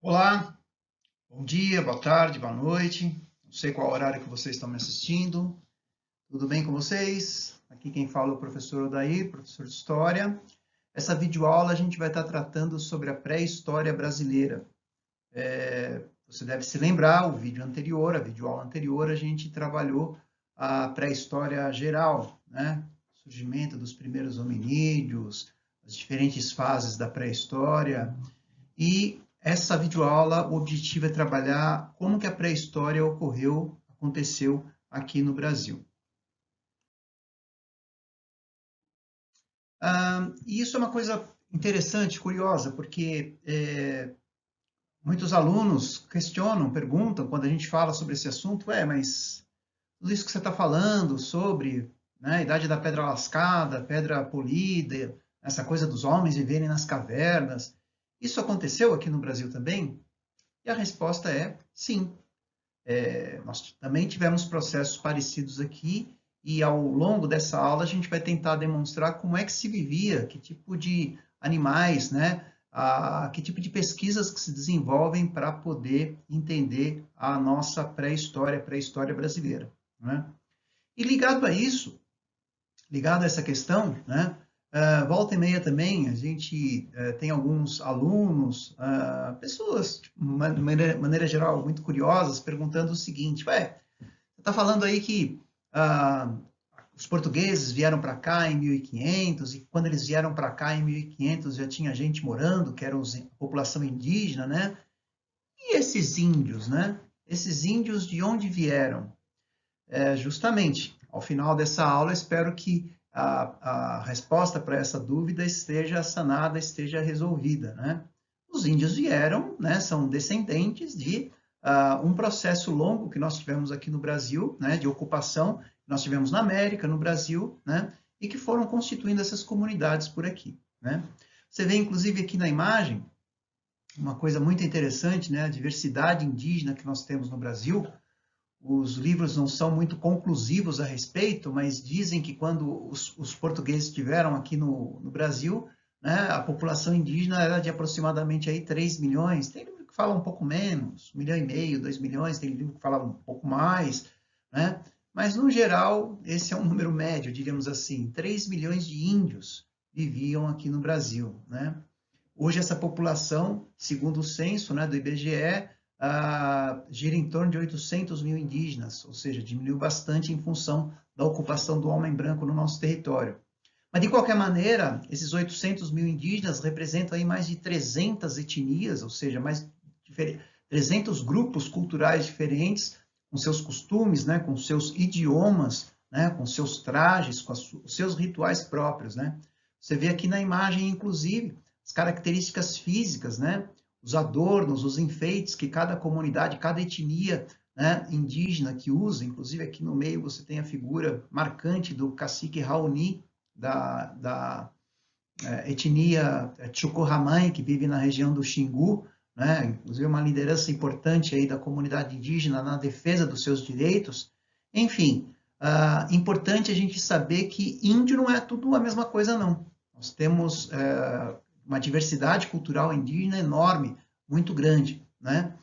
Olá, bom dia, boa tarde, boa noite. Não sei qual horário que vocês estão me assistindo. Tudo bem com vocês? Aqui quem fala é o professor Odair, professor de História. Essa videoaula a gente vai estar tratando sobre a pré-história brasileira. Você deve se lembrar, o vídeo anterior, a videoaula anterior, a gente trabalhou a pré-história geral, né? O surgimento dos primeiros hominídeos, as diferentes fases da pré-história. E essa videoaula, o objetivo é trabalhar como que a pré-história aconteceu aqui no Brasil. E isso é uma coisa interessante, curiosa, porque muitos alunos questionam, perguntam, quando a gente fala sobre esse assunto, mas tudo isso que você está falando sobre, né, a idade da pedra lascada, pedra polida, essa coisa dos homens viverem nas cavernas, isso aconteceu aqui no Brasil também? E a resposta é sim. Nós também tivemos processos parecidos aqui e ao longo dessa aula a gente vai tentar demonstrar como é que se vivia, que tipo de animais, né? Que tipo de pesquisas que se desenvolvem para poder entender a nossa pré-história brasileira, né? E ligado a isso, ligado a essa questão, né? Volta e meia também, a gente tem alguns alunos, pessoas, de maneira geral, muito curiosas, perguntando o seguinte, você está falando aí que uh, os portugueses vieram para cá em 1500 e quando eles vieram para cá em 1500 já tinha gente morando, que era a população indígena, né? E esses índios, né? Esses índios de onde vieram? Justamente, ao final dessa aula, espero que a resposta para essa dúvida esteja sanada, esteja resolvida, né? Os índios vieram, né, são descendentes de um processo longo que nós tivemos aqui no Brasil, né, de ocupação, que nós tivemos na América, no Brasil, né, e que foram constituindo essas comunidades por aqui, né? Você vê, inclusive, aqui na imagem, uma coisa muito interessante, né, a diversidade indígena que nós temos no Brasil. Os livros não são muito conclusivos a respeito, mas dizem que quando os portugueses estiveram aqui no Brasil, né, a população indígena era de aproximadamente aí 3 milhões. Tem livro que fala um pouco menos, 1,5 milhão, 2 milhões, tem livro que fala um pouco mais, né? Mas, no geral, esse é um número médio, diríamos assim, 3 milhões de índios viviam aqui no Brasil, né? Hoje, essa população, segundo o censo, né, do IBGE, gira em torno de 800 mil indígenas, ou seja, diminuiu bastante em função da ocupação do homem branco no nosso território. Mas, de qualquer maneira, esses 800 mil indígenas representam aí mais de 300 etnias, ou seja, mais de 300 grupos culturais diferentes, com seus costumes, né, com seus idiomas, né, com seus trajes, com os seus rituais próprios, né? Você vê aqui na imagem, inclusive, as características físicas, né? Os adornos, os enfeites que cada comunidade, cada etnia, né, indígena que usa, inclusive aqui no meio você tem a figura marcante do cacique Raoni, da etnia Chucorramay, que vive na região do Xingu, né, inclusive uma liderança importante aí da comunidade indígena na defesa dos seus direitos. Enfim, importante a gente saber que índio não é tudo a mesma coisa, não. Nós temos uma diversidade cultural indígena enorme, muito grande, né?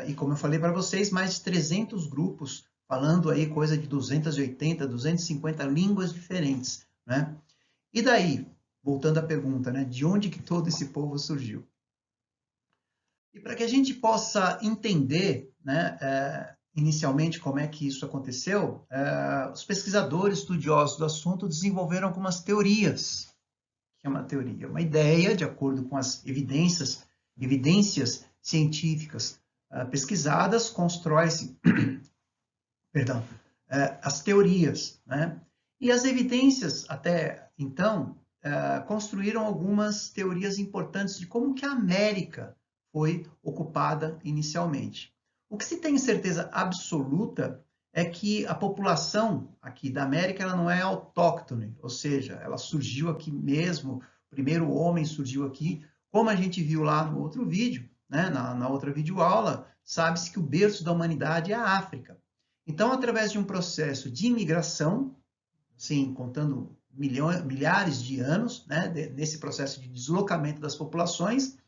E como eu falei para vocês, mais de 300 grupos falando aí coisa de 280, 250 línguas diferentes, né? E daí, voltando à pergunta, né? De onde que todo esse povo surgiu? E para que a gente possa entender, né, inicialmente como é que isso aconteceu, os pesquisadores estudiosos do assunto desenvolveram algumas teorias. Que é uma teoria? Uma ideia, de acordo com as evidências científicas pesquisadas, constrói-se, perdão, as teorias, né? E as evidências, até então, construíram algumas teorias importantes de como que a América foi ocupada inicialmente. O que se tem certeza absoluta é que a população aqui da América ela não é autóctone, ou seja, ela surgiu aqui mesmo, o primeiro homem surgiu aqui, como a gente viu lá no outro vídeo, né, na outra videoaula, sabe-se que o berço da humanidade é a África. Então, através de um processo de imigração, sim, contando milhares de anos, né, nesse processo de deslocamento das populações,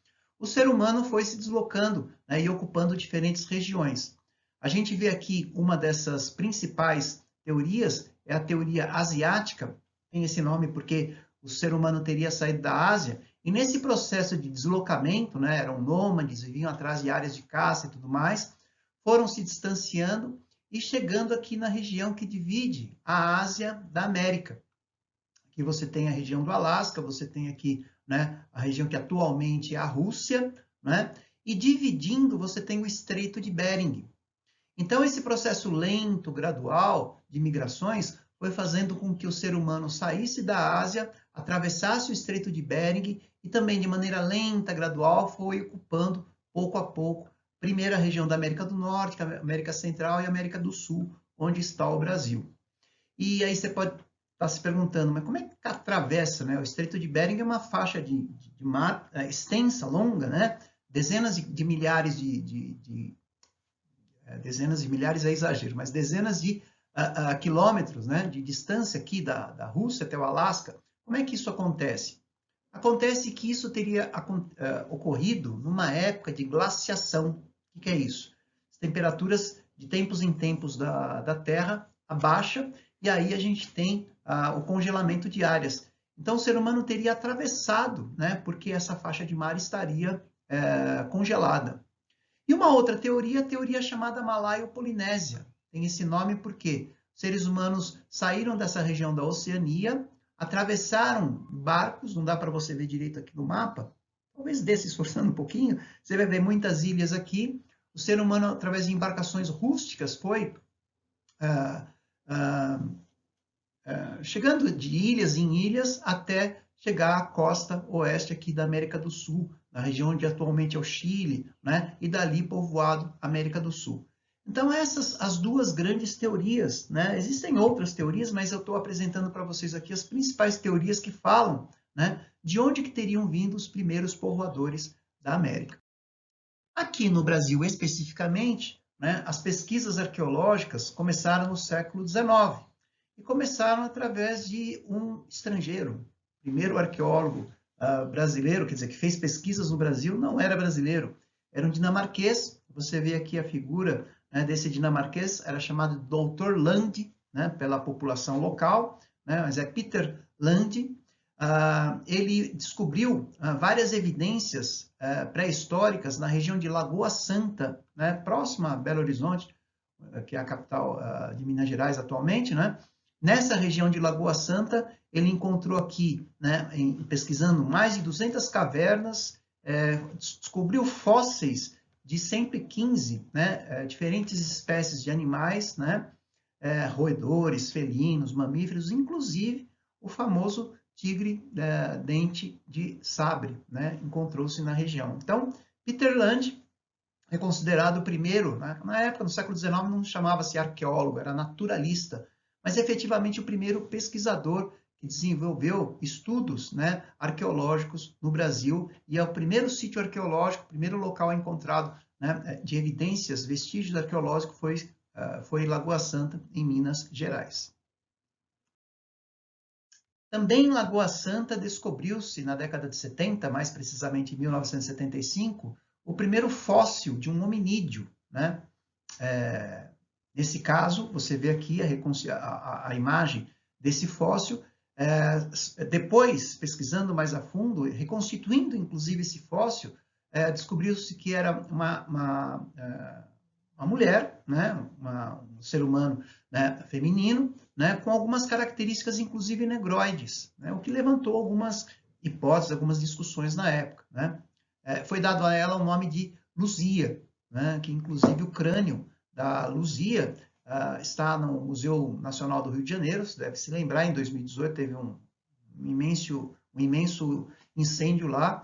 o ser humano foi se deslocando, né, e ocupando diferentes regiões. A gente vê aqui uma dessas principais teorias, é a teoria asiática, tem esse nome porque o ser humano teria saído da Ásia, e nesse processo de deslocamento, né, eram nômades, viviam atrás de áreas de caça e tudo mais, foram se distanciando e chegando aqui na região que divide a Ásia da América. Aqui você tem a região do Alasca, você tem aqui, né, a região que atualmente é a Rússia, né, e dividindo você tem o Estreito de Bering. Então, esse processo lento, gradual de migrações foi fazendo com que o ser humano saísse da Ásia, atravessasse o Estreito de Bering e também, de maneira lenta, gradual, foi ocupando, pouco a pouco, primeiro a região da América do Norte, América Central e América do Sul, onde está o Brasil. E aí você pode estar se perguntando, mas como é que atravessa, né? O Estreito de Bering é uma faixa de mar extensa, longa, né? Dezenas de milhares dezenas de milhares é exagero, mas dezenas de quilômetros, né, de distância aqui da Rússia até o Alasca. Como é que isso acontece? Acontece que isso teria ocorrido numa época de glaciação. O que é isso? As temperaturas de tempos em tempos da Terra abaixam e aí a gente tem o congelamento de áreas. Então o ser humano teria atravessado, né, porque essa faixa de mar estaria congelada. E uma outra teoria, a teoria chamada Malaio-Polinésia. Tem esse nome porque seres humanos saíram dessa região da Oceania, atravessaram barcos, não dá para você ver direito aqui no mapa, talvez dê se esforçando um pouquinho, você vai ver muitas ilhas aqui. O ser humano, através de embarcações rústicas, foi chegando de ilhas em ilhas até chegar à costa oeste aqui da América do Sul, na região onde atualmente é o Chile, né? E dali povoado América do Sul. Então, essas as duas grandes teorias, né? Existem outras teorias, mas eu estou apresentando para vocês aqui as principais teorias que falam, né, de onde que teriam vindo os primeiros povoadores da América. Aqui no Brasil, especificamente, né, as pesquisas arqueológicas começaram no século XIX e começaram através de um estrangeiro. O primeiro arqueólogo brasileiro, quer dizer, que fez pesquisas no Brasil, não era brasileiro, era um dinamarquês. Você vê aqui a figura, né, desse dinamarquês, era chamado Dr. Land, né, pela população local, né, mas é Peter Land. Ele descobriu várias evidências pré-históricas na região de Lagoa Santa, né, próxima a Belo Horizonte, que é a capital de Minas Gerais atualmente, né? Nessa região de Lagoa Santa, ele encontrou aqui, né, pesquisando mais de 200 cavernas, descobriu fósseis de 115, né, diferentes espécies de animais, né, roedores, felinos, mamíferos, inclusive o famoso tigre dente de sabre, né, encontrou-se na região. Então, Peter Land é considerado o primeiro, né, na época, no século XIX, não chamava-se arqueólogo, era naturalista, mas efetivamente o primeiro pesquisador que desenvolveu estudos, né, arqueológicos no Brasil, e é o primeiro sítio arqueológico, o primeiro local encontrado, né, de evidências, vestígios arqueológicos foi Lagoa Santa, em Minas Gerais. Também em Lagoa Santa descobriu-se, na década de 70, mais precisamente em 1975, o primeiro fóssil de um hominídeo, né? Nesse caso, você vê aqui a imagem desse fóssil. Depois, pesquisando mais a fundo, reconstituindo inclusive esse fóssil, descobriu-se que era uma mulher, né? Um ser humano, né, feminino, né, com algumas características, inclusive negroides, né, o que levantou algumas hipóteses, algumas discussões na época, né. Foi dado a ela o nome de Luzia, né, que inclusive o crânio da Luzia está no Museu Nacional do Rio de Janeiro. Você deve se lembrar, em 2018 teve um imenso incêndio lá,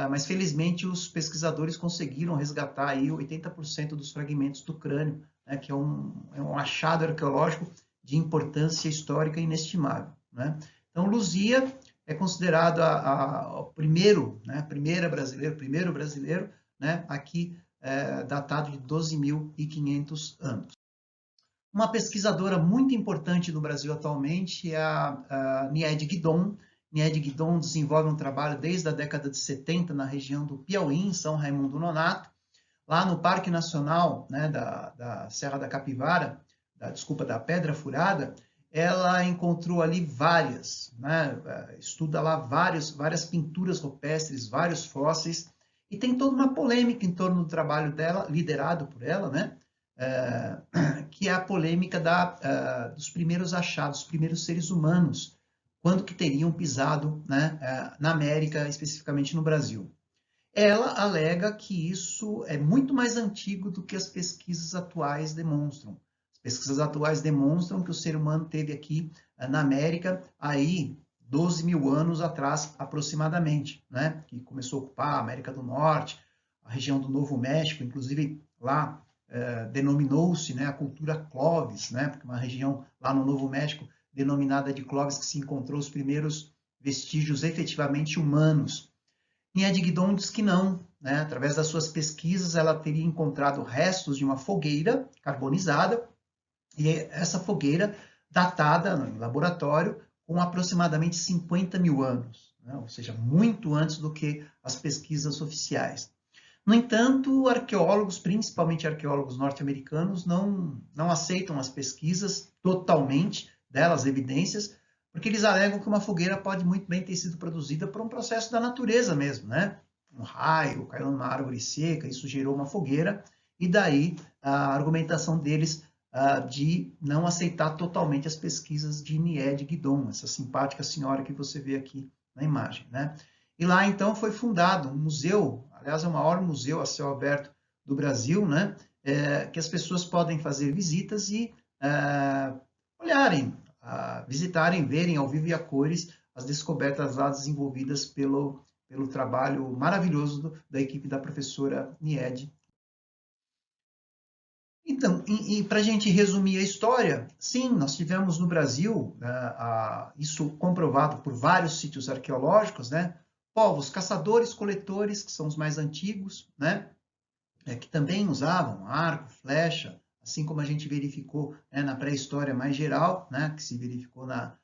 mas felizmente os pesquisadores conseguiram resgatar aí 80% dos fragmentos do crânio, né, que é um achado arqueológico de importância histórica inestimável, né? Então, Luzia é considerado o primeiro brasileiro, né, aqui datado de 12.500 anos. Uma pesquisadora muito importante no Brasil atualmente é a Nied Guidon. Nied Guidon desenvolve um trabalho desde a década de 70 na região do Piauí, em São Raimundo Nonato, lá no Parque Nacional, né, da Serra da Capivara, da Pedra Furada. Ela encontrou ali várias, né, estuda lá várias pinturas rupestres, vários fósseis, e tem toda uma polêmica em torno do trabalho dela, liderado por ela, né, que é a polêmica dos primeiros achados, dos primeiros seres humanos, quando que teriam pisado, né, na América, especificamente no Brasil. Ela alega que isso é muito mais antigo do que as pesquisas atuais demonstram. As pesquisas atuais demonstram que o ser humano teve aqui na América aí 12 mil anos atrás, aproximadamente, né? Que começou a ocupar a América do Norte, a região do Novo México, inclusive lá denominou-se, né, a cultura Clovis, né? Porque uma região lá no Novo México denominada de Clovis que se encontrou os primeiros vestígios efetivamente humanos. Nied Guidon diz que não, né? Através das suas pesquisas, ela teria encontrado restos de uma fogueira carbonizada, e essa fogueira datada em laboratório com aproximadamente 50 mil anos, né? Ou seja, muito antes do que as pesquisas oficiais. No entanto, arqueólogos, principalmente arqueólogos norte-americanos, não aceitam as pesquisas totalmente delas, evidências, porque eles alegam que uma fogueira pode muito bem ter sido produzida por um processo da natureza mesmo, né? Um raio caiu numa árvore seca, isso gerou uma fogueira, e daí a argumentação deles de não aceitar totalmente as pesquisas de Nied Guidon, essa simpática senhora que você vê aqui na imagem, né? E lá, então, foi fundado um museu, aliás, é o maior museu a céu aberto do Brasil, né? Que as pessoas podem fazer visitas e olharem, visitarem, verem ao vivo e a cores as descobertas lá desenvolvidas pelo trabalho maravilhoso da equipe da professora Nied. Então, e para a gente resumir a história, sim, nós tivemos no Brasil, isso comprovado por vários sítios arqueológicos, né? Povos caçadores-coletores, que são os mais antigos, né? Que também usavam arco, flecha, assim como a gente verificou, né, na pré-história mais geral, né, que se verificou na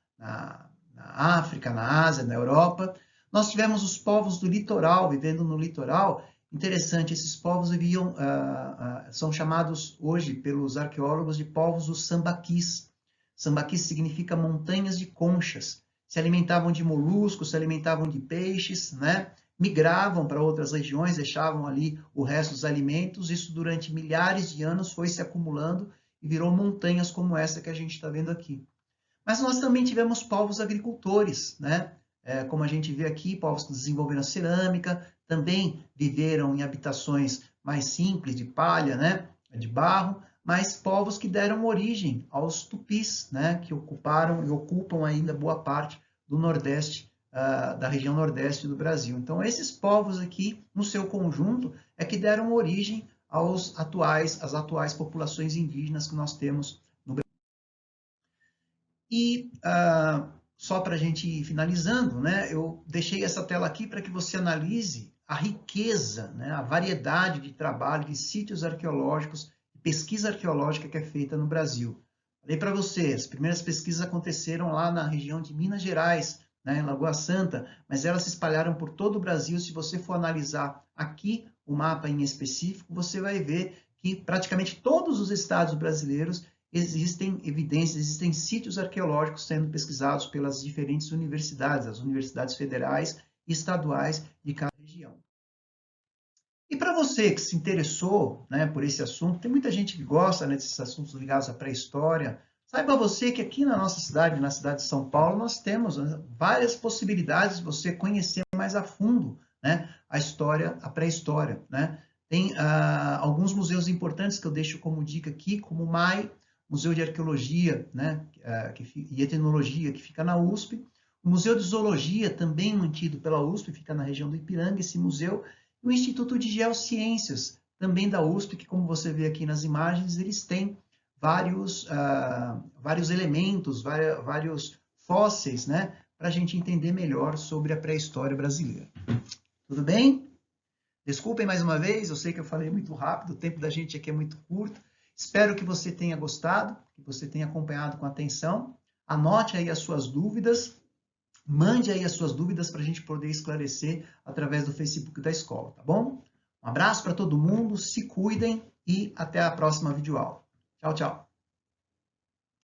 África, na Ásia, na Europa. Nós tivemos os povos do litoral, vivendo no litoral. Interessante, esses povos viviam, são chamados hoje pelos arqueólogos de povos dos sambaquis. Sambaquis significa montanhas de conchas. Se alimentavam de moluscos, se alimentavam de peixes, né? Migravam para outras regiões, deixavam ali o resto dos alimentos. Isso durante milhares de anos foi se acumulando e virou montanhas como essa que a gente está vendo aqui. Mas nós também tivemos povos agricultores, né? Como a gente vê aqui, povos que desenvolveram cerâmica, também viveram em habitações mais simples, de palha, né? De barro, mas povos que deram origem aos tupis, né? Que ocuparam e ocupam ainda boa parte do Nordeste, da região Nordeste do Brasil. Então, esses povos aqui, no seu conjunto, é que deram origem às atuais populações indígenas que nós temos no Brasil. E só para a gente ir finalizando, né, eu deixei essa tela aqui para que você analise a riqueza, né, a variedade de trabalho, de sítios arqueológicos, pesquisa arqueológica que é feita no Brasil. Falei para você, as primeiras pesquisas aconteceram lá na região de Minas Gerais, né, em Lagoa Santa, mas elas se espalharam por todo o Brasil. Se você for analisar aqui o mapa em específico, você vai ver que praticamente todos os estados brasileiros existem evidências, existem sítios arqueológicos sendo pesquisados pelas diferentes universidades, as universidades federais e estaduais de cada região. E para você que se interessou, né, por esse assunto, tem muita gente que gosta, né, desses assuntos ligados à pré-história. Saiba você que aqui na nossa cidade, na cidade de São Paulo, nós temos, né, várias possibilidades de você conhecer mais a fundo, né, a história, a pré-história, né? Tem alguns museus importantes que eu deixo como dica aqui, como o MAI, Museu de Arqueologia, né, e Etnologia, que fica na USP. O Museu de Zoologia, também mantido pela USP, fica na região do Ipiranga, esse museu. E o Instituto de Geociências, também da USP, que, como você vê aqui nas imagens, eles têm vários elementos, vários fósseis, né, para a gente entender melhor sobre a pré-história brasileira. Tudo bem? Desculpem mais uma vez, eu sei que eu falei muito rápido, o tempo da gente aqui é muito curto. Espero que você tenha gostado, que você tenha acompanhado com atenção. Anote aí as suas dúvidas. mande aí as suas dúvidas para a gente poder esclarecer através do Facebook da escola, tá bom? Um abraço para todo mundo, se cuidem e até a próxima videoaula. Tchau, tchau.